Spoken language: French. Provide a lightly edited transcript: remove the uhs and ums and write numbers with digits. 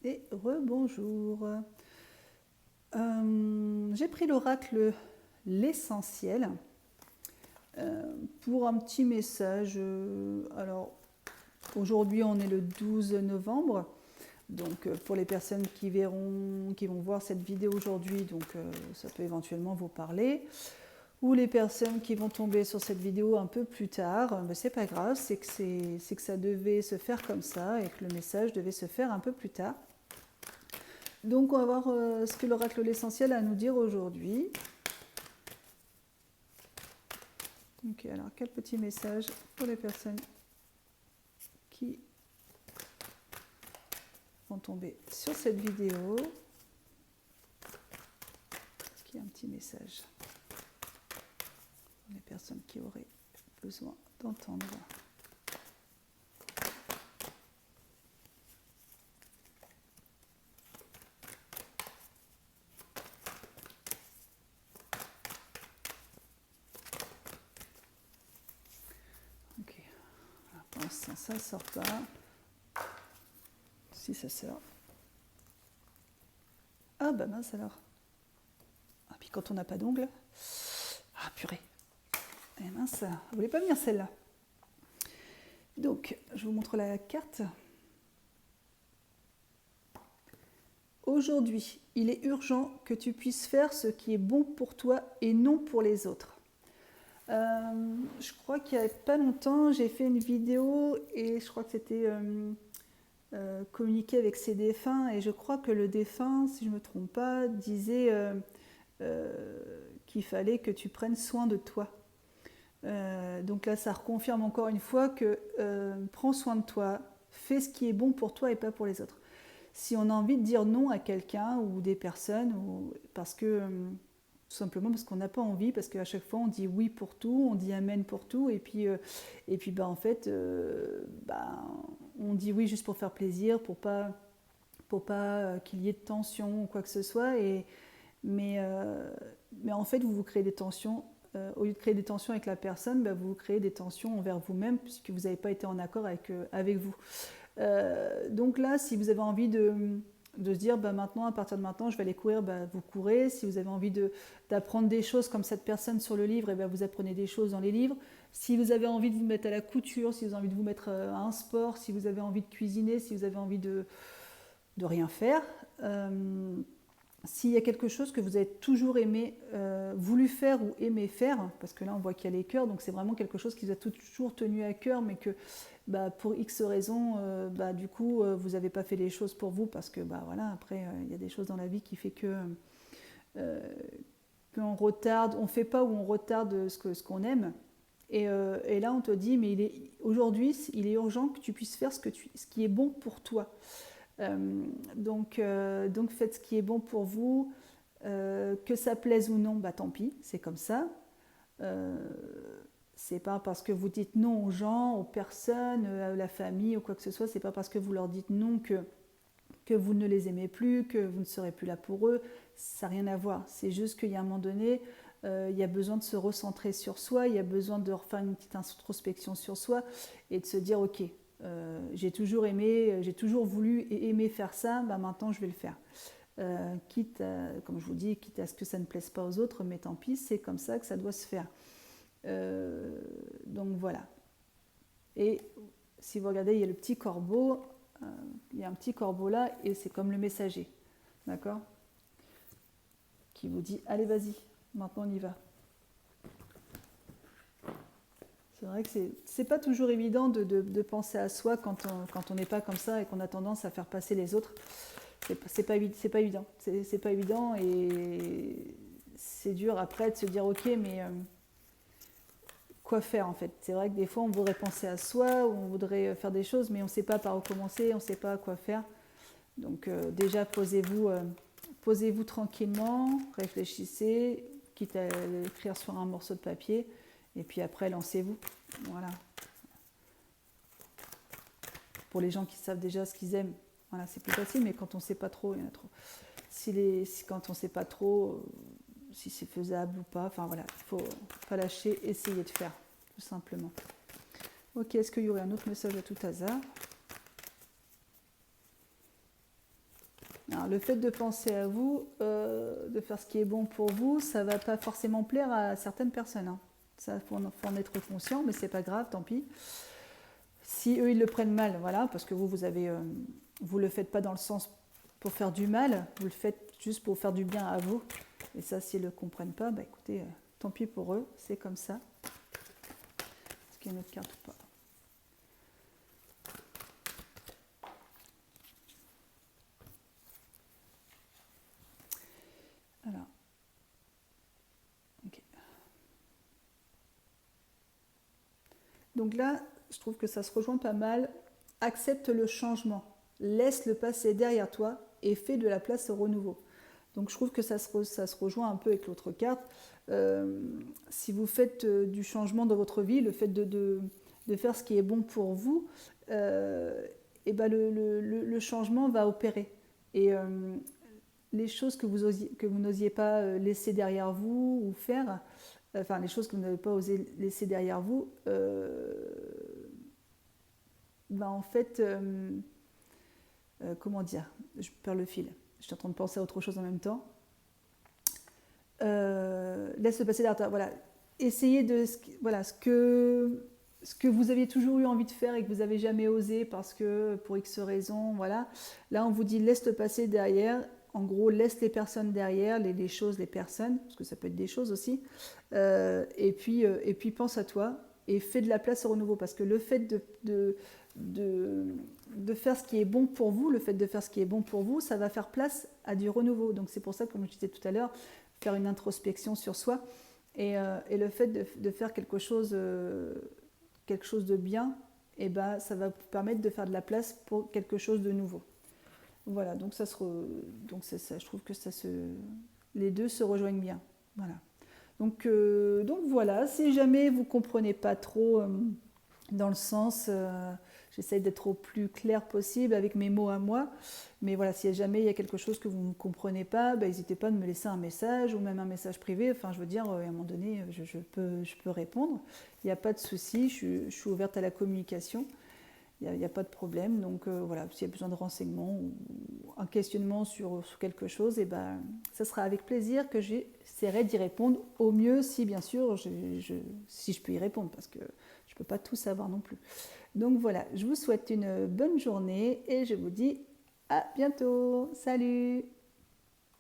et rebonjour. J'ai pris l'oracle l'essentiel pour un petit message. Alors, aujourd'hui, on est le 12 novembre. Donc, pour les personnes qui vont voir cette vidéo aujourd'hui, donc ça peut éventuellement vous parler. Ou les personnes qui vont tomber sur cette vidéo un peu plus tard, ben c'est pas grave, c'est que ça devait se faire comme ça et que le message devait se faire un peu plus tard. Donc on va voir ce que l'oracle l'essentiel a à nous dire aujourd'hui. Ok, alors quel petit message pour les personnes qui vont tomber sur cette vidéo. Est-ce qu'il y a un petit message pour les personnes qui auraient besoin d'entendre? Ok, alors pour l'instant ça ne sort pas. Si ça sort. Ah bah mince alors. Ah puis quand on n'a pas d'ongles. Ah purée. Eh mince, vous voulez pas venir celle-là. Donc, je vous montre la carte. Aujourd'hui, il est urgent que tu puisses faire ce qui est bon pour toi et non pour les autres. Je crois qu'il n'y a pas longtemps, j'ai fait une vidéo et je crois que c'était communiquer avec ses défunts. Et je crois que le défunt, si je ne me trompe pas, disait qu'il fallait que tu prennes soin de toi. Donc là, ça reconfirme encore une fois que prends soin de toi, fais ce qui est bon pour toi et pas pour les autres. Si on a envie de dire non à quelqu'un ou des personnes, parce que tout simplement parce qu'on n'a pas envie, parce qu'à chaque fois on dit oui pour tout, on dit amen pour tout, et puis bah, en fait, on dit oui juste pour faire plaisir, pour pas qu'il y ait de tension ou quoi que ce soit, mais en fait vous créez des tensions. Au lieu de créer des tensions avec la personne, bah, vous créez des tensions envers vous-même puisque vous n'avez pas été en accord avec vous. Donc là, si vous avez envie de se dire bah maintenant, à partir de maintenant, je vais aller courir, bah, vous courez. Si vous avez envie d'apprendre des choses comme cette personne sur le livre, et bah, vous apprenez des choses dans les livres. Si vous avez envie de vous mettre à la couture, si vous avez envie de vous mettre à un sport, si vous avez envie de cuisiner, si vous avez envie de rien faire, s'il y a quelque chose que vous avez toujours aimé, voulu faire ou aimé faire, parce que là on voit qu'il y a les cœurs, donc c'est vraiment quelque chose qui vous a toujours tenu à cœur, mais que bah, pour X raisons, du coup vous n'avez pas fait les choses pour vous, parce que bah, voilà, après il y a des choses dans la vie qui fait que qu'on retarde, on ne fait pas ou on retarde ce qu'on aime. Et là on te dit, mais aujourd'hui il est urgent que tu puisses faire ce qui est bon pour toi. Donc faites ce qui est bon pour vous, que ça plaise ou non, bah tant pis, c'est comme ça. C'est pas parce que vous dites non aux gens, aux personnes, à la famille ou quoi que ce soit, c'est pas parce que vous leur dites non que vous ne les aimez plus, que vous ne serez plus là pour eux, ça n'a rien à voir. C'est juste qu'il y a un moment donné, il y a besoin de se recentrer sur soi, il y a besoin de refaire une petite introspection sur soi et de se dire ok, j'ai toujours aimé, j'ai toujours voulu et aimé faire ça, bah maintenant je vais le faire. Quitte à, comme je vous dis, quitte à ce que ça ne plaise pas aux autres, mais tant pis, c'est comme ça que ça doit se faire. Donc voilà. Et si vous regardez, il y a le petit corbeau, il y a un petit corbeau là, et c'est comme le messager, d'accord, qui vous dit allez vas-y, maintenant on y va. C'est vrai que c'est pas toujours évident de penser à soi quand on n'est pas comme ça et qu'on a tendance à faire passer les autres. C'est pas évident. C'est pas évident et c'est dur après de se dire ok, mais quoi faire en fait. C'est vrai que des fois on voudrait penser à soi, ou on voudrait faire des choses, mais on ne sait pas par où commencer, on ne sait pas quoi faire. Donc déjà posez-vous tranquillement, réfléchissez, quitte à écrire sur un morceau de papier. Et puis après, lancez-vous. Voilà. Pour les gens qui savent déjà ce qu'ils aiment, voilà, c'est plus facile, mais quand on ne sait pas trop, il y en a trop. Quand on ne sait pas trop si c'est faisable ou pas, enfin voilà, il ne faut pas lâcher, essayer de faire, tout simplement. Ok, est-ce qu'il y aurait un autre message à tout hasard? Alors, le fait de penser à vous, de faire ce qui est bon pour vous, ça ne va pas forcément plaire à certaines personnes. Hein. Ça, faut en être conscient, mais c'est pas grave, tant pis. Si eux, ils le prennent mal, voilà, parce que vous le faites pas dans le sens pour faire du mal, vous le faites juste pour faire du bien à vous. Et ça, s'ils ne le comprennent pas, bah écoutez, tant pis pour eux, c'est comme ça. Est-ce qu'il y a une autre carte ou pas? Alors, ok. Donc là, je trouve que ça se rejoint pas mal. Accepte le changement, laisse le passé derrière toi et fais de la place au renouveau. Donc je trouve que ça se rejoint un peu avec l'autre carte. Si vous faites du changement dans votre vie, le fait de faire ce qui est bon pour vous, et ben le changement va opérer. Et les choses que vous n'osiez pas laisser derrière vous ou faire, enfin les choses que vous n'avez pas osé laisser derrière vous, ben en fait, comment dire, je perds le fil. Je suis en train de penser à autre chose en même temps. Laisse le passer derrière toi. Voilà. Essayez de. Voilà, ce que vous aviez toujours eu envie de faire et que vous n'avez jamais osé parce que pour X raisons, voilà. Là, on vous dit laisse le passer derrière. En gros, laisse les personnes derrière, les choses, les personnes, parce que ça peut être des choses aussi. Et puis pense à toi et fais de la place au renouveau. Parce que le fait de faire ce qui est bon pour vous, le fait de faire ce qui est bon pour vous, ça va faire place à du renouveau. Donc c'est pour ça, comme je disais tout à l'heure, faire une introspection sur soi et le fait de faire quelque chose de bien, et ben, ça va vous permettre de faire de la place pour quelque chose de nouveau. Voilà, donc c'est ça, je trouve que les deux se rejoignent bien. Voilà. Donc voilà, si jamais vous ne comprenez pas trop dans le sens, j'essaye d'être au plus clair possible avec mes mots à moi, mais voilà, si jamais il y a quelque chose que vous ne comprenez pas, ben, n'hésitez pas à me laisser un message ou même un message privé, enfin je veux dire, à un moment donné, je peux répondre, il n'y a pas de souci, je suis ouverte à la communication, il n'y a pas de problème, donc voilà, s'il y a besoin de renseignements ou un questionnement sur quelque chose, et ben, ça sera avec plaisir que j'essaierai d'y répondre au mieux, si bien sûr, si je peux y répondre, parce que je ne peux pas tout savoir non plus. Donc voilà, je vous souhaite une bonne journée et je vous dis à bientôt. Salut!